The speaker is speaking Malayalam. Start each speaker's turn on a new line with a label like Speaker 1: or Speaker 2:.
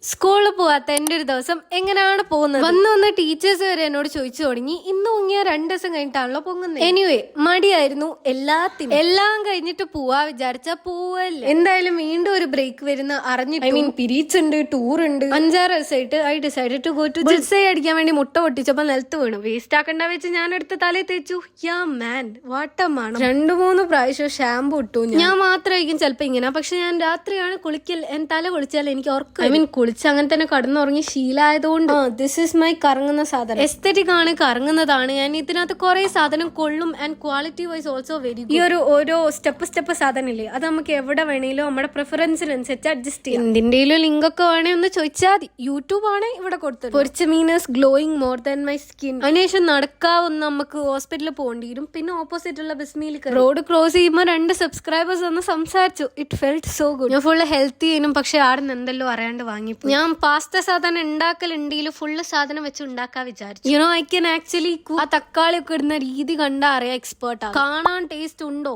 Speaker 1: സ്കൂളിൽ പോവാത്ത എന്റെ ഒരു ദിവസം എങ്ങനെയാണ് പോകുന്നത് വന്ന് ടീച്ചേഴ്സ് വരെ എന്നോട് ചോദിച്ചു തുടങ്ങി. ഇന്ന് പൊങ്ങിയ 2 ദിവസം കഴിഞ്ഞിട്ടാണല്ലോ പൊങ്ങുന്നത്. എനിവേ മടിയായിരുന്നു എല്ലാത്തിനും. എല്ലാം കഴിഞ്ഞിട്ട് പോവാ വിചാരിച്ചാ പോവല്ലേ. എന്തായാലും വീണ്ടും ഒരു ബ്രേക്ക് വരുന്ന അറിഞ്ഞിട്ട് പീരീഡ്സ് ഉണ്ട്, ടൂർ ഉണ്ട്. 5-6 ദിവസമായിട്ട് I decide to go to bullseye അടിക്കാൻ വേണ്ടി മുട്ട പൊട്ടിച്ചപ്പോ നിലത്ത് വീണു. വേസ്റ്റ് ആക്കണ്ട വെച്ച് ഞാൻ എടുത്ത് തലയിൽ തേച്ചു. യാ മാൻ വാട്ടമാണ്. 2-3 പ്രാവശ്യം ഷാമ്പു ഇട്ടു. ഞാൻ മാത്രമായിരിക്കും ചിലപ്പോ ഇങ്ങനെ, പക്ഷെ ഞാൻ രാത്രിയാണ് കുളിക്കൽ. തല കുളിച്ചാൽ എനിക്ക് ഓർക്കും കുളിച്ച് അങ്ങനെ തന്നെ കടന്നുറങ്ങി ശീലമായതുകൊണ്ട് ദിസ് ഈസ് മൈ കറങ്ങുന്ന സാധനം. എസ്തെറ്റിക് ആണ്, കറങ്ങുന്നതാണ്. ഞാൻ ഇതിനകത്ത് കുറെ സാധനം കൊള്ളും and quality wise also very. ഈ ഓരോ സ്റ്റെപ്പ് സാധനം ഇല്ലേ, അത് നമുക്ക് എവിടെ വേണേലും നമ്മുടെ പ്രിഫറൻസിനനുസരിച്ച് അഡ്ജസ്റ്റ് ചെയ്യാം. എന്തിന്റെയും ലിങ്ക് ഒക്കെ വേണേ ഒന്ന് ചോദിച്ചാൽ മതി. യൂട്യൂബ് ആണ് ഇവിടെ കൊടുത്തത്. പൊരിച്ച മീനേഴ്സ് glowing more than my skin. അതിനുശേഷം നടക്കാവുന്ന നമുക്ക് ഹോസ്പിറ്റലിൽ പോകേണ്ടി വരും. പിന്നെ ഓപ്പോസിറ്റ് ഉള്ള ബിസ്മിയിൽ റോഡ് ക്രോസ് ചെയ്യുമ്പോൾ 2 സബ്സ്ക്രൈബേഴ്സ് ഒന്ന് സംസാരിച്ചു. It felt so good. ഞാൻ ഫുള്ള് ഹെൽത്തി ചെയ്യുന്നു, പക്ഷെ ആടെ നിന്ന് എന്തെല്ലോ അറിയാണ്ട് വാങ്ങി. ഞാൻ പാസ്ത സാധനം ഉണ്ടാക്കലുണ്ടെങ്കിൽ ഫുള്ള് സാധനം വെച്ച് ഉണ്ടാക്കാൻ വിചാരിച്ചു. ഐ ക്യാൻ ആക്ച്വലി ആ തക്കാളി ഒക്കെ ഇടുന്ന രീതി കണ്ടാ അറിയാം എക്സ്പേർട്ടാ. കാണാൻ ടേസ്റ്റ് ഉണ്ടോ